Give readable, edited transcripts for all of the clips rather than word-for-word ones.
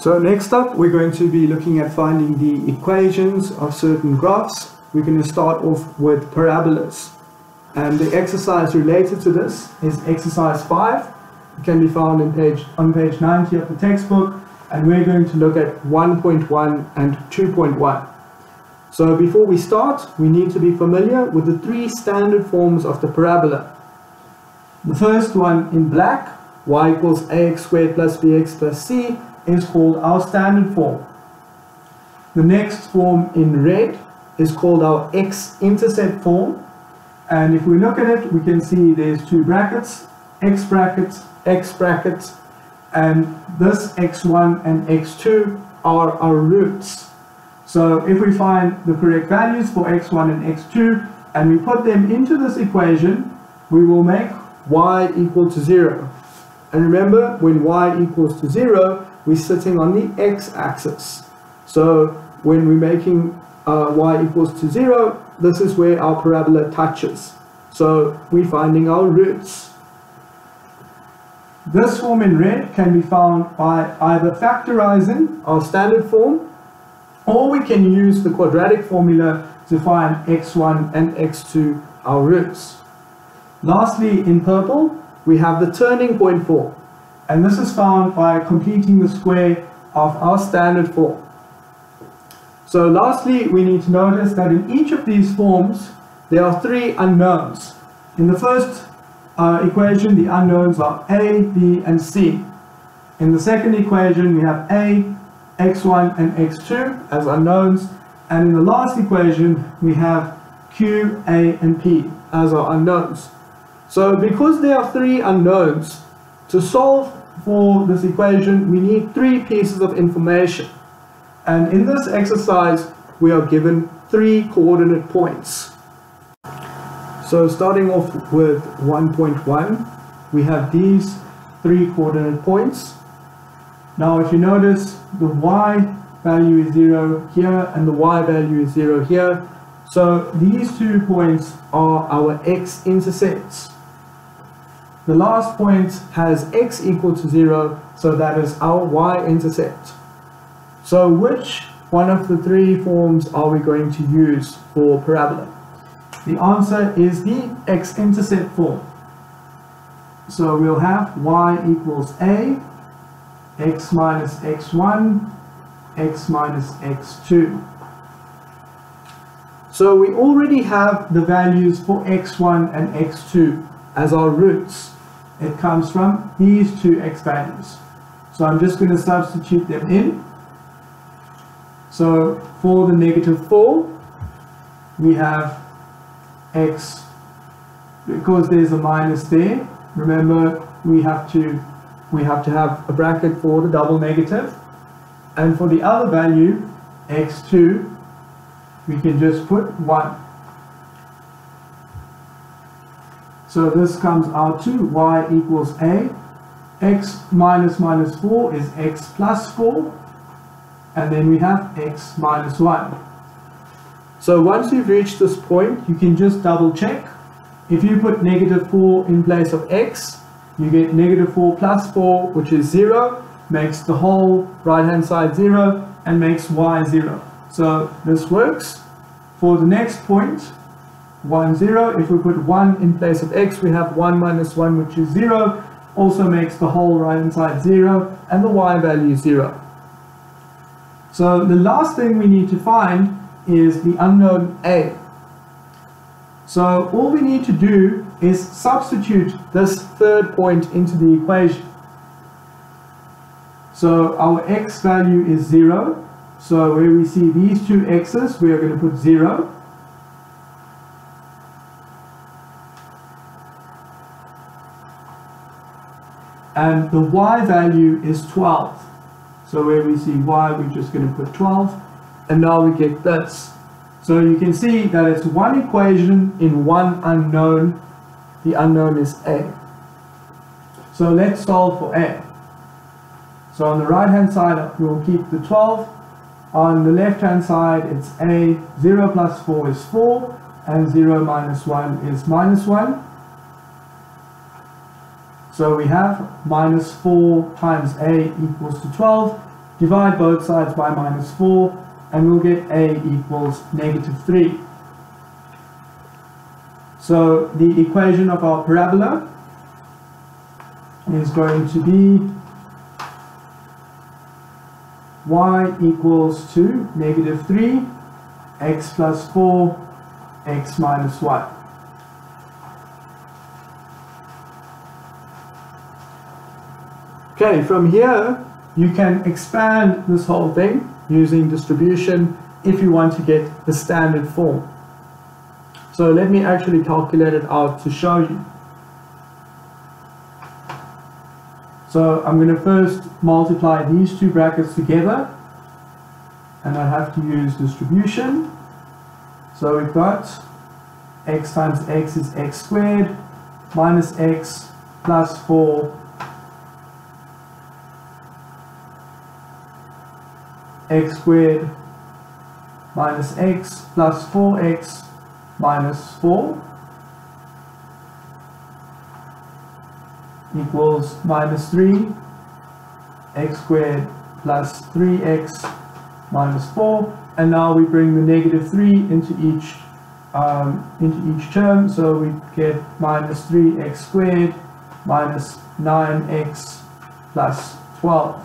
So next up, we're going to be looking at finding the equations of certain graphs. We're going to start off with parabolas. And the exercise related to this is exercise 5. It can be found on page 90 of the textbook. And we're going to look at 1.1 and 2.1. So before we start, we need to be familiar with the three standard forms of the parabola. The first one in black, y equals ax squared plus bx plus c, is called our standard form. The next form in red is called our x-intercept form. And if we look at it, we can see there's two brackets, x brackets, and this x1 and x2 are our roots. So if we find the correct values for x1 and x2 and we put them into this equation, we will make y equal to 0. And remember, when y equals to 0, we're sitting on the x-axis. So when we're making y equals to 0, this is where our parabola touches. So we're finding our roots. This form in red can be found by either factorizing our standard form, or we can use the quadratic formula to find x1 and x2, our roots. Lastly, in purple, we have the turning point form. And this is found by completing the square of our standard form. So lastly, we need to notice that in each of these forms, there are three unknowns. In the first equation, the unknowns are a, b, and c. In the second equation, we have a, x1, and x2 as unknowns. And in the last equation, we have q, a, and p as our unknowns. So because there are three unknowns, to solve for this equation, we need three pieces of information. And in this exercise, we are given 3 coordinate points. So starting off with 1.1, we have these 3 coordinate points. Now if you notice, the y value is 0 here and the y value is 0 here. So these 2 points are our x-intercepts. The last point has x equal to 0, so that is our y-intercept. So which one of the 3 forms are we going to use for parabola? The answer is the x-intercept form. So we'll have y equals a, x minus x1, x minus x2. So we already have the values for x1 and x2 as our roots. It comes from these 2 x values. So I'm just going to substitute them in. So for the -4, we have x, because there's a minus there, remember we have to have a bracket for the double negative. And for the other value, x2, we can just put 1. So this comes out to y equals a, x minus 4 is x plus 4, and then we have x minus 1. So once you've reached this point, you can just double check. If you put -4 in place of x, you get -4 plus 4, which is 0, makes the whole right hand side 0, and makes y 0. So this works. For the next point, 1, 0, if we put 1 in place of x, we have 1 minus 1, which is 0, also makes the whole right hand side 0, and the y value 0. So the last thing we need to find is the unknown a. So all we need to do is substitute this third point into the equation. So our x value is 0, so where we see these 2 x's, we are going to put 0. And the y value is 12. So where we see y, we're just going to put 12. And now we get this. So you can see that it's one equation in one unknown. The unknown is a. So let's solve for a. So on the right hand side, we'll keep the 12. On the left hand side, it's a. 0 plus 4 is 4. And 0 minus 1 is minus 1. So we have minus 4 times a equals to 12. divide both sides by -4, and we'll get a equals -3. So the equation of our parabola is going to be y equals to -3, x plus 4, x minus 1. Okay, from here you can expand this whole thing using distribution if you want to get the standard form. So let me actually calculate it out to show you. So I'm going to first multiply these two brackets together, and I have to use distribution. So we've got x times x is x squared minus x plus 4 x squared minus x plus 4x minus 4 equals -3 x squared plus 3x minus 4, and now we bring the -3 into each term, so we get -3x squared minus 9x plus 12.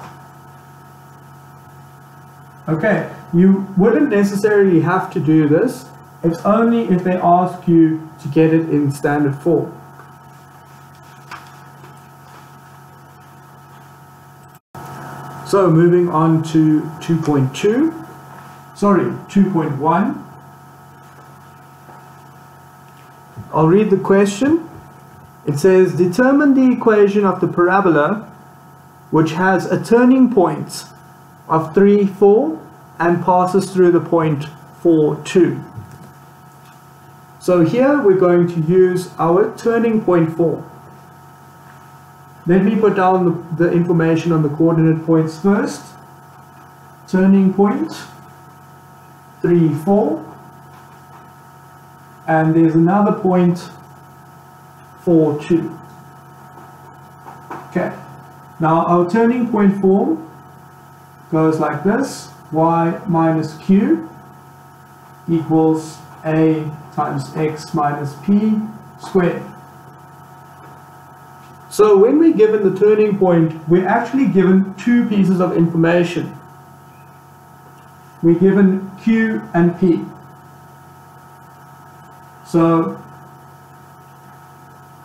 Okay, you wouldn't necessarily have to do this. It's only if they ask you to get it in standard form. So moving on to 2.1. I'll read the question. It says, determine the equation of the parabola which has a turning point of 3, 4 and passes through the point 4, 2. So here we're going to use our turning point form. Let me put down the information on the coordinate points first. Turning point 3, 4, and there's another point 4, 2. Okay, now our turning point form goes like this: y minus q equals a times x minus p squared. So when we're given the turning point, we're actually given two pieces of information. We're given q and p. So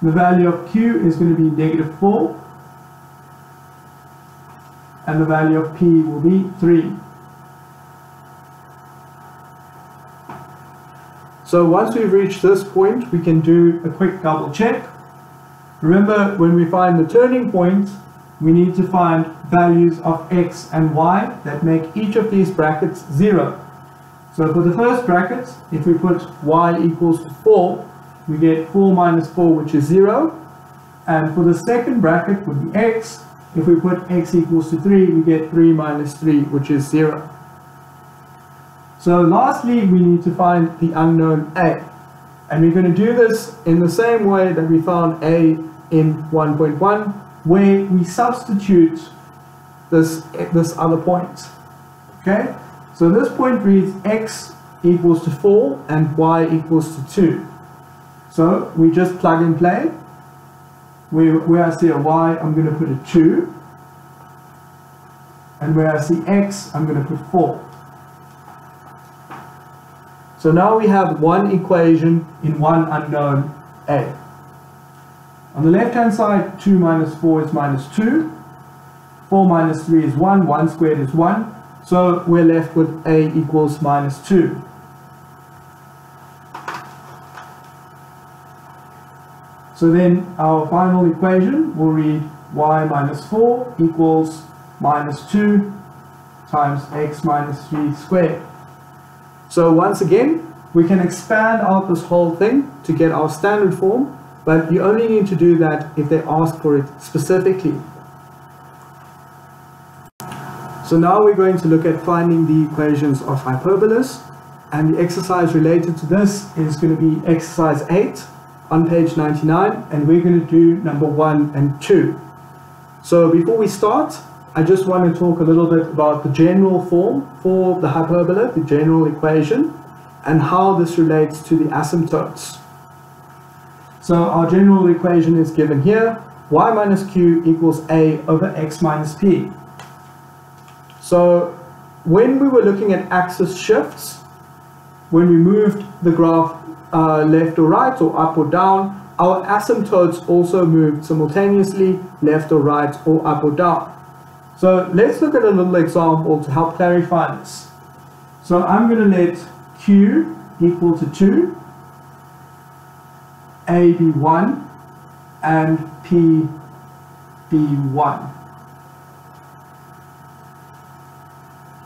the value of q is going to be -4, and the value of p will be 3. So once we've reached this point, we can do a quick double check. Remember, when we find the turning point, we need to find values of x and y that make each of these brackets 0. So for the first bracket, if we put y equals to 4, we get 4 minus 4, which is 0. And for the second bracket would be x. If we put x equals to 3, we get 3 minus 3, which is 0. So lastly, we need to find the unknown a. And we're going to do this in the same way that we found a in 1.1, where we substitute this other point. Okay? So this point reads x equals to 4 and y equals to 2. So we just plug and play. Where I see a y, I'm going to put a 2. And where I see x, I'm going to put 4. So now we have one equation in one unknown a. On the left hand side, 2 minus 4 is minus 2. 4 minus 3 is 1. 1 squared is 1. So we're left with a equals minus 2. So then our final equation will read y minus 4 equals minus 2 times x minus 3 squared. So once again, we can expand out this whole thing to get our standard form, but you only need to do that if they ask for it specifically. So now we're going to look at finding the equations of hyperbolas, and the exercise related to this is going to be exercise 8 on page 99, and we're going to do number 1 and 2. So before we start, I just want to talk a little bit about the general form for the hyperbola, the general equation, and how this relates to the asymptotes. So our general equation is given here, y minus q equals a over x minus p. So when we were looking at axis shifts, when we moved the graph left or right or up or down, our asymptotes also moved simultaneously, left or right or up or down. So let's look at a little example to help clarify this. So I'm going to let q equal to 2, a be 1, and p be 1.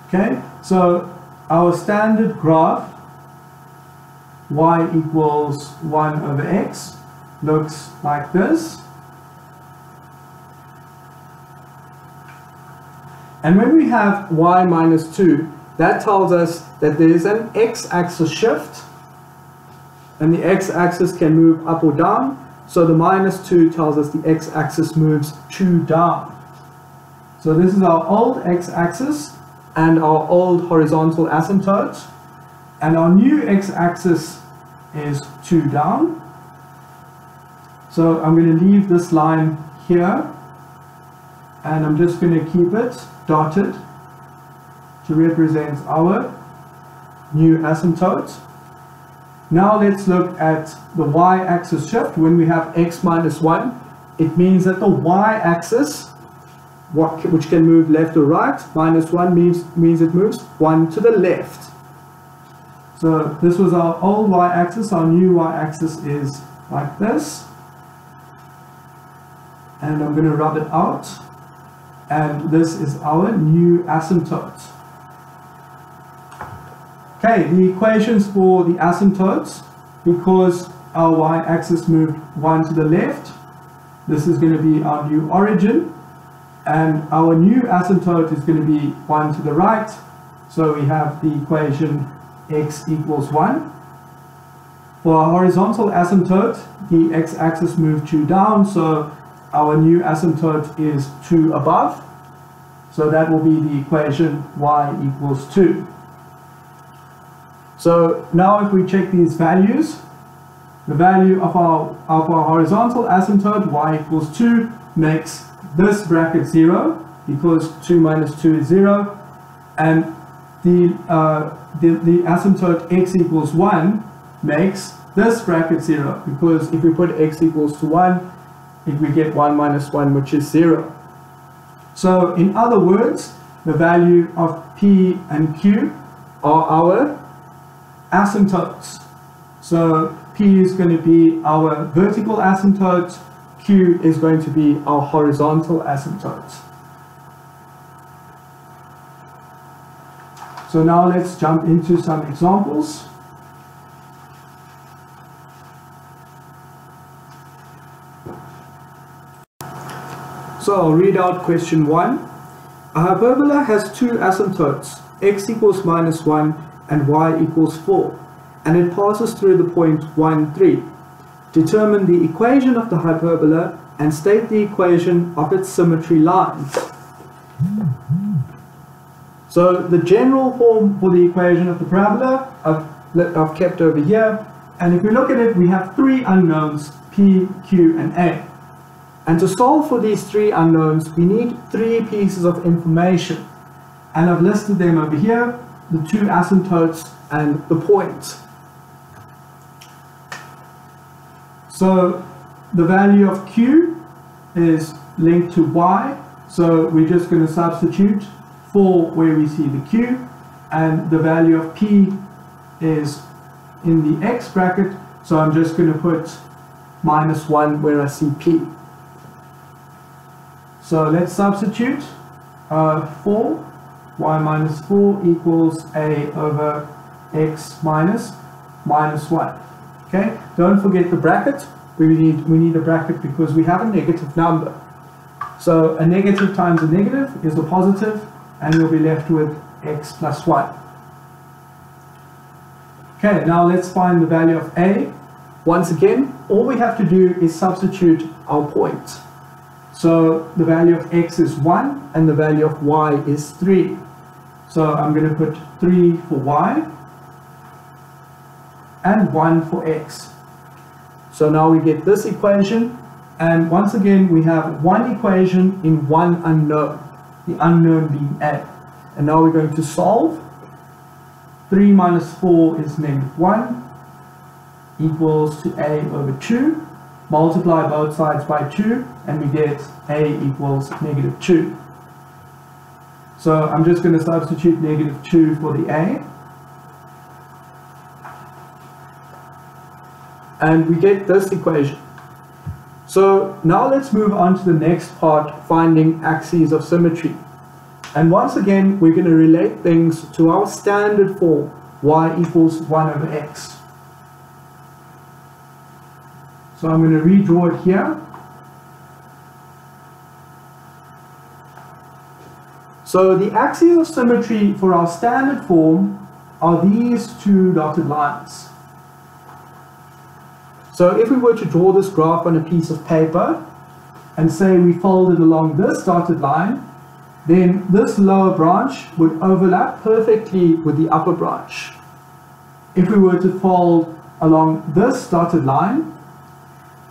Okay, so our standard graph, y equals 1 over x, looks like this. And when we have y minus 2, that tells us that there is an x-axis shift, and the x-axis can move up or down. So the minus 2 tells us the x-axis moves 2 down. So this is our old x-axis and our old horizontal asymptote, and our new x-axis is 2 down. So I'm going to leave this line here, and I'm just going to keep it dotted to represent our new asymptote. Now let's look at the y-axis shift. When we have x minus 1, it means that the y-axis, which can move left or right, minus 1 means it moves 1 to the left. So this was our old y-axis. Our new y-axis is like this. And I'm going to rub it out. And this is our new asymptote. Okay, the equations for the asymptotes, because our y-axis moved 1 to the left, this is going to be our new origin, and our new asymptote is going to be 1 to the right, so we have the equation x equals 1. For our horizontal asymptote, the x-axis moved 2 down, so our new asymptote is 2 above, so that will be the equation y equals 2. So now if we check these values, the value of our horizontal asymptote, y equals 2, makes this bracket 0, because 2 minus 2 is 0, and the asymptote x equals 1 makes this bracket 0, because if we put x equals to 1, we get 1 minus 1, which is 0. So in other words, the value of p and q are our asymptotes. So p is going to be our vertical asymptote, q is going to be our horizontal asymptote. So now let's jump into some examples. So I'll read out question 1. A hyperbola has two asymptotes, x equals minus 1 and y equals 4, and it passes through the point 1, 3. Determine the equation of the hyperbola and state the equation of its symmetry lines. So the general form for the equation of the parabola I've kept over here, and if we look at it, we have three unknowns, p, q, and a. And to solve for these three unknowns, we need three pieces of information. And I've listed them over here, the two asymptotes and the point. So the value of q is linked to y, so we're just going to substitute 4 where we see the q, and the value of p is in the x bracket, so I'm just going to put minus 1 where I see p. So let's substitute 4, y minus 4 equals a over x minus 1. Okay, don't forget the bracket. We need a bracket because we have a negative number. So a negative times a negative is a positive, and we'll be left with x plus 1. Okay, now let's find the value of a. Once again, all we have to do is substitute our point. So the value of x is 1 and the value of y is 3. So I'm going to put 3 for y and 1 for x. So now we get this equation, and once again we have one equation in one unknown, the unknown being a. And now we're going to solve. 3 minus 4 is -1 equals to a over 2. Multiply both sides by 2 and we get a equals -2. So I'm just going to substitute -2 for the a. And we get this equation. So now let's move on to the next part, finding axes of symmetry. And once again, we're going to relate things to our standard form, y equals 1 over x. So I'm going to redraw it here. So the axes of symmetry for our standard form are these two dotted lines. So if we were to draw this graph on a piece of paper and say we fold it along this dotted line, then this lower branch would overlap perfectly with the upper branch. If we were to fold along this dotted line,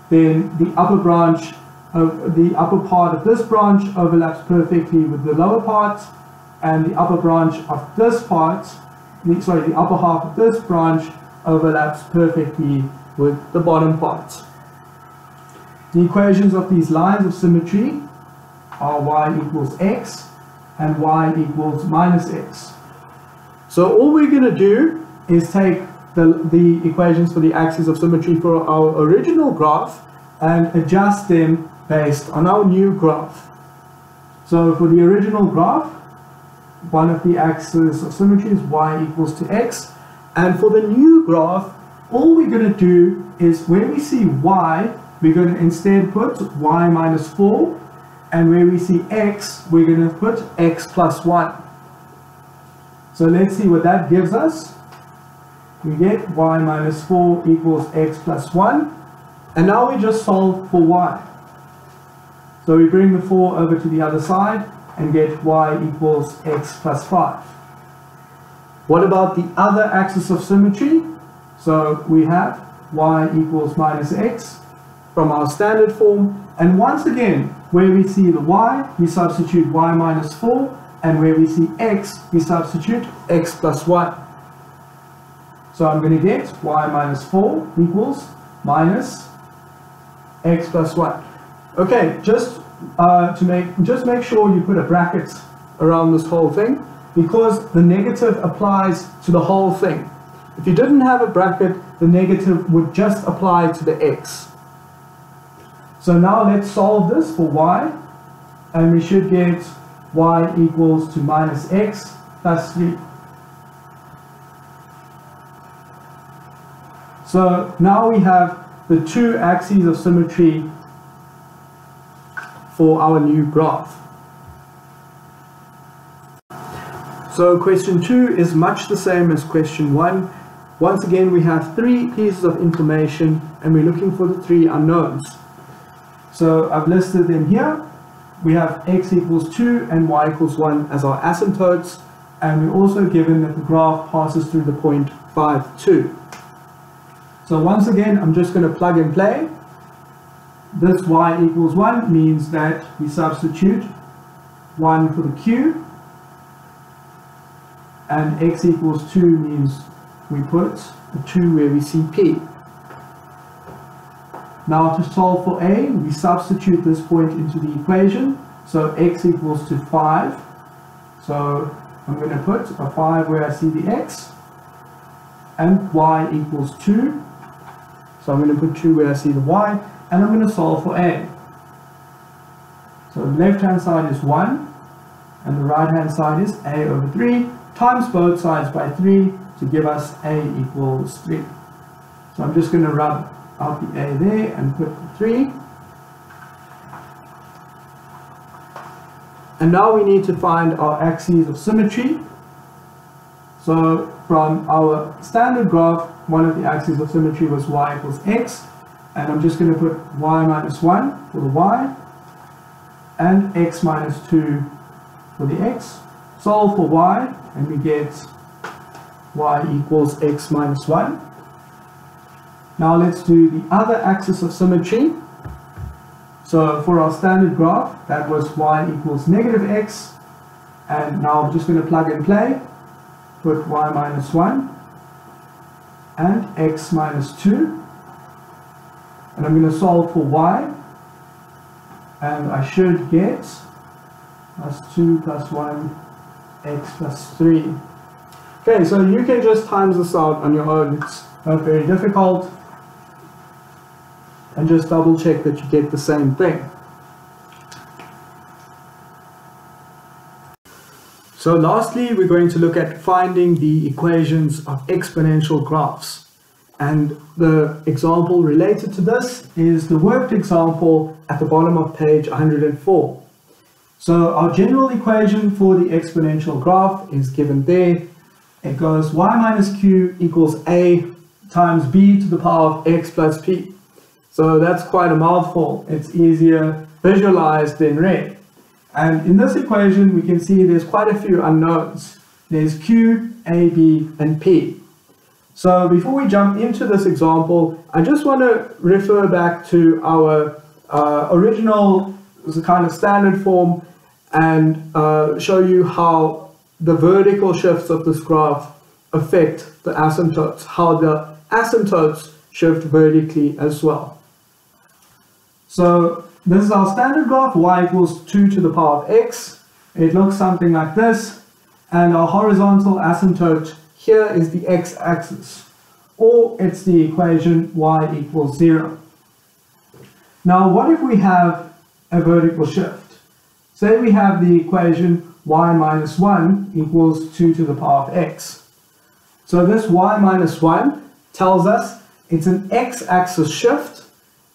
then the upper branch of the upper part of this branch overlaps perfectly with the lower part, and the upper branch of this part, the upper half of this branch overlaps perfectly with the bottom part. The equations of these lines of symmetry are y equals x and y equals minus x. So all we're going to do is take the equations for the axes of symmetry for our original graph and adjust them based on our new graph. So for the original graph, one of the axes of symmetry is y equals to x, and for the new graph, all we're going to do is where we see y, we're going to instead put y minus 4, and where we see x, we're going to put x plus 1. So let's see what that gives us. We get y minus 4 equals x plus 1, and now we just solve for y. So we bring the 4 over to the other side and get y equals x plus 5. What about the other axis of symmetry? So we have y equals minus x from our standard form, and once again, where we see the y, we substitute y minus 4, and where we see x, we substitute x plus 1. So I'm going to get y minus 4 equals minus x plus 1. Okay, just make sure you put a bracket around this whole thing, because the negative applies to the whole thing. If you didn't have a bracket, the negative would just apply to the x. So now let's solve this for y, and we should get y equals to minus x plus 3. So now we have the two axes of symmetry for our new graph. So question 2 is much the same as question 1. Once again, we have 3 pieces of information and we're looking for the 3 unknowns. So I've listed them here. We have x equals 2 and y equals 1 as our asymptotes, and we're also given that the graph passes through the point 5, 2. So once again, I'm just going to plug and play. This y equals 1 means that we substitute 1 for the q, and x equals 2 means we put a 2 where we see p. Now to solve for a, we substitute this point into the equation. So x equals to 5. So I'm going to put a 5 where I see the x, and y equals 2. So I'm going to put 2 where I see the y, and I'm going to solve for a. So the left hand side is 1, and the right hand side is a over 3, times both sides by 3 to give us a equals 3. So I'm just going to rub out the a there and put the 3. And now we need to find our axes of symmetry. So from our standard graph, one of the axes of symmetry was y equals x, and I'm just going to put y minus 1 for the y, and x minus 2 for the x. Solve for y, and we get y equals x minus 1. Now let's do the other axis of symmetry. So for our standard graph, that was y equals negative x. And now I'm just going to plug and play. Put y minus 1 and x minus 2. And I'm going to solve for y. And I should get plus 2 plus 1 x plus 3. Okay, so you can just times this out on your own. It's not very difficult. And just double check that you get the same thing. So lastly, we're going to look at finding the equations of exponential graphs. And the example related to this is the worked example at the bottom of page 104. So our general equation for the exponential graph is given there. It goes y minus q equals a times b to the power of x plus p. So that's quite a mouthful. It's easier visualized than read. And in this equation, we can see there's quite a few unknowns. There's q, a, b, and p. So before we jump into this example, I just want to refer back to our original kind of standard form and show you how the vertical shifts of this graph affect the asymptotes, how the asymptotes shift vertically as well. So this is our standard graph, y equals 2 to the power of x. It looks something like this. And our horizontal asymptote here is the x-axis, or it's the equation y equals 0. Now what if we have a vertical shift? Say we have the equation y minus 1 equals 2 to the power of x. So this y minus 1 tells us it's an x-axis shift,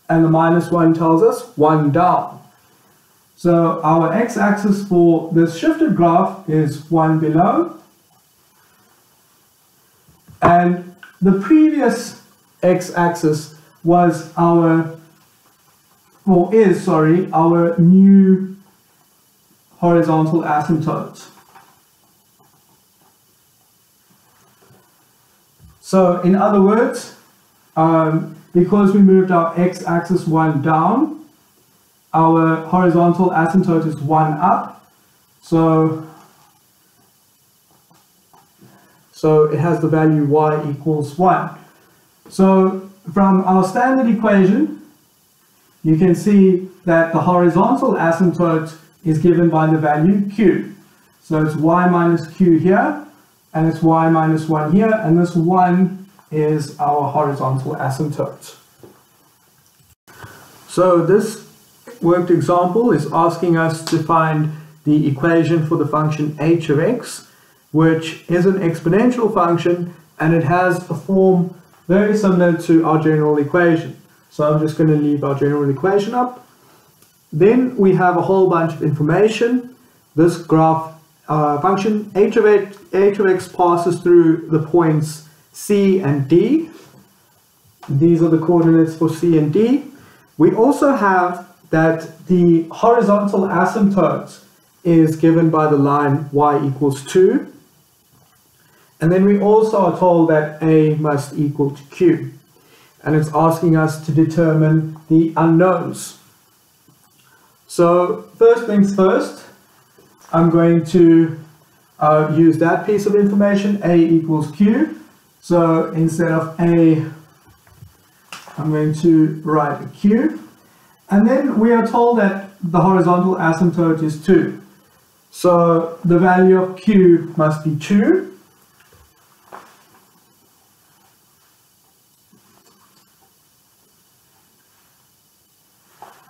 and the minus 1 tells us 1 down. So our x-axis for this shifted graph is 1 below. And the previous x-axis was our new horizontal asymptote. So in other words, because we moved our x-axis 1 down, our horizontal asymptote is 1 up. So it has the value y equals 1. So from our standard equation, you can see that the horizontal asymptote is given by the value q. So it's y minus q here, and it's y minus 1 here, and this 1 is our horizontal asymptote. So this worked example is asking us to find the equation for the function h of x, which is an exponential function, and it has a form very similar to our general equation. So I'm just going to leave our general equation up. Then we have a whole bunch of information. This graph function h of x passes through the points C and D. These are the coordinates for C and D. We also have that the horizontal asymptote is given by the line y equals 2. And then we also are told that A must equal to Q. And it's asking us to determine the unknowns. So first things first, I'm going to use that piece of information, A equals Q. So instead of A, I'm going to write a Q. And then we are told that the horizontal asymptote is 2. So the value of Q must be 2.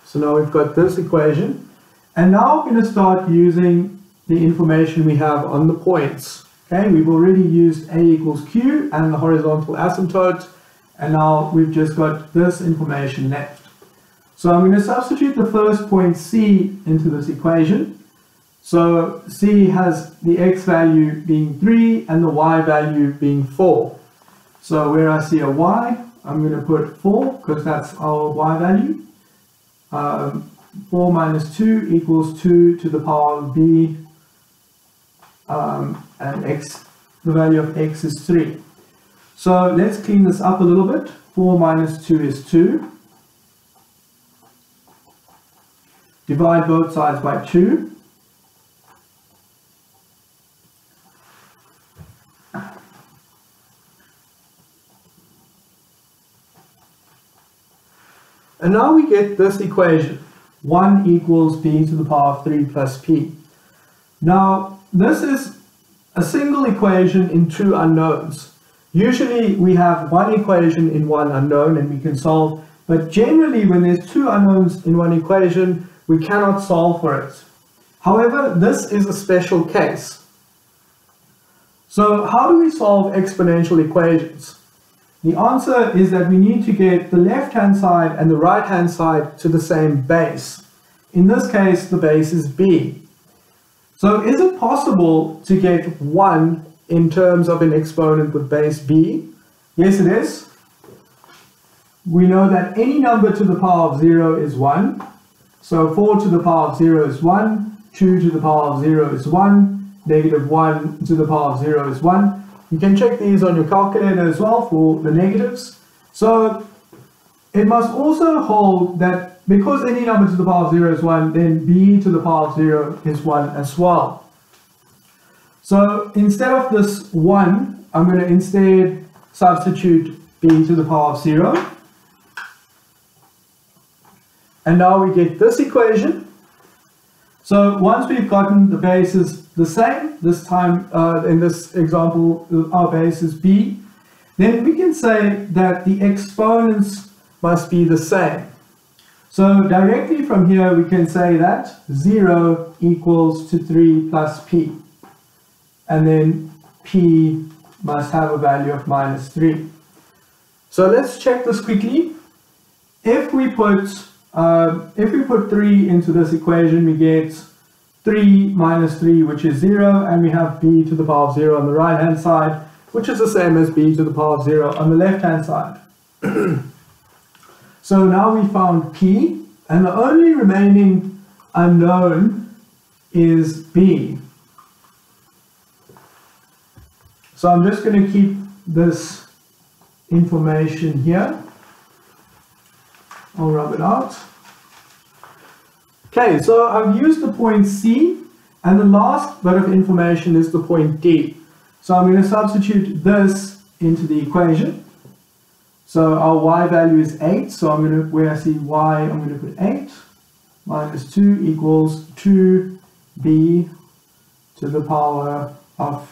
So now we've got this equation. And now we're going to start using the information we have on the points. Okay, we've already used A equals Q and the horizontal asymptote, and now we've just got this information left. So I'm going to substitute the first point C into this equation. So C has the x value being 3 and the y value being 4. So where I see a y, I'm going to put 4 because that's our y value. 4 minus 2 equals 2 to the power of b, and x, the value of x is 3. So let's clean this up a little bit. 4 minus 2 is 2. Divide both sides by 2. And now we get this equation, 1 equals b to the power of 3 plus p. Now, this is a single equation in two unknowns. Usually we have one equation in one unknown and we can solve, but generally when there's two unknowns in one equation, we cannot solve for it. However, this is a special case. So how do we solve exponential equations? The answer is that we need to get the left-hand side and the right-hand side to the same base. In this case, the base is b. So is it possible to get 1 in terms of an exponent with base b? Yes, it is. We know that any number to the power of 0 is 1. So 4 to the power of 0 is 1, 2 to the power of 0 is 1, negative 1 to the power of 0 is 1. You can check these on your calculator as well for the negatives. So it must also hold that because any number to the power of 0 is 1, then b to the power of 0 is 1 as well. So instead of this 1, I'm going to instead substitute b to the power of 0. And now we get this equation. So once we've gotten the bases the same, this time in this example our base is b, then we can say that the exponents must be the same. So directly from here we can say that 0 equals to 3 plus p, and then p must have a value of minus 3. So let's check this quickly. If we put 3 into this equation, we get 3 minus 3, which is 0, and we have b to the power of 0 on the right hand side, which is the same as b to the power of 0 on the left hand side. So now we found p, and the only remaining unknown is b. So I'm just going to keep this information here. I'll rub it out. Okay, so I've used the point C, and the last bit of information is the point D. So I'm going to substitute this into the equation. So our y value is 8, so I'm going to, where I see y, I'm going to put 8 minus 2 equals 2b to the power of,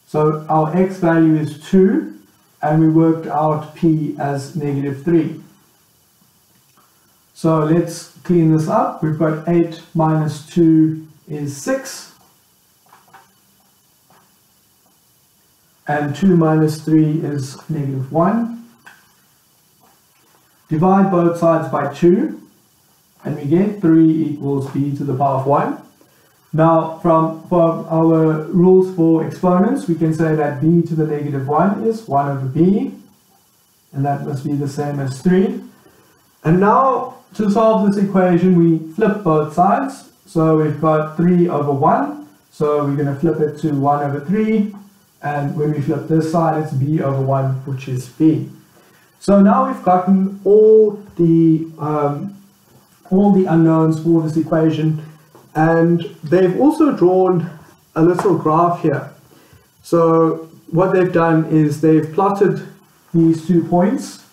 so our x value is 2, and we worked out p as negative 3. So let's clean this up. We've got 8 minus 2 is 6. And 2 minus 3 is negative 1. Divide both sides by 2. And we get 3 equals b to the power of 1. Now, from our rules for exponents, we can say that b to the negative 1 is 1 over b. And that must be the same as 3. And now, to solve this equation, we flip both sides. So we've got 3 over 1. So we're going to flip it to 1 over 3. And when we flip this side, it's b over 1, which is b. So now we've gotten all the unknowns for this equation. And they've also drawn a little graph here. So what they've done is they've plotted these 2 points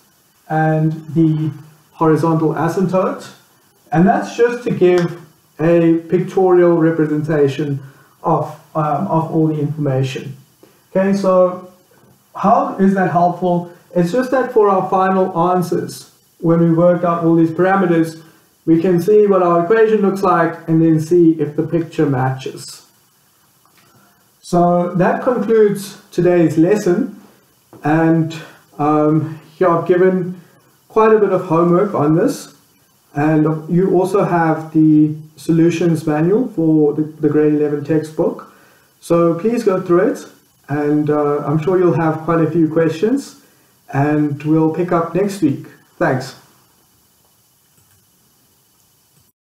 and the horizontal asymptote, and that's just to give a pictorial representation of all the information. Okay, so how is that helpful? It's just that for our final answers, when we work out all these parameters, we can see what our equation looks like and then see if the picture matches. So that concludes today's lesson, and here I've given quite a bit of homework on this, and you also have the solutions manual for the grade 11 textbook. So please go through it, and I'm sure you'll have quite a few questions, and we'll pick up next week. Thanks.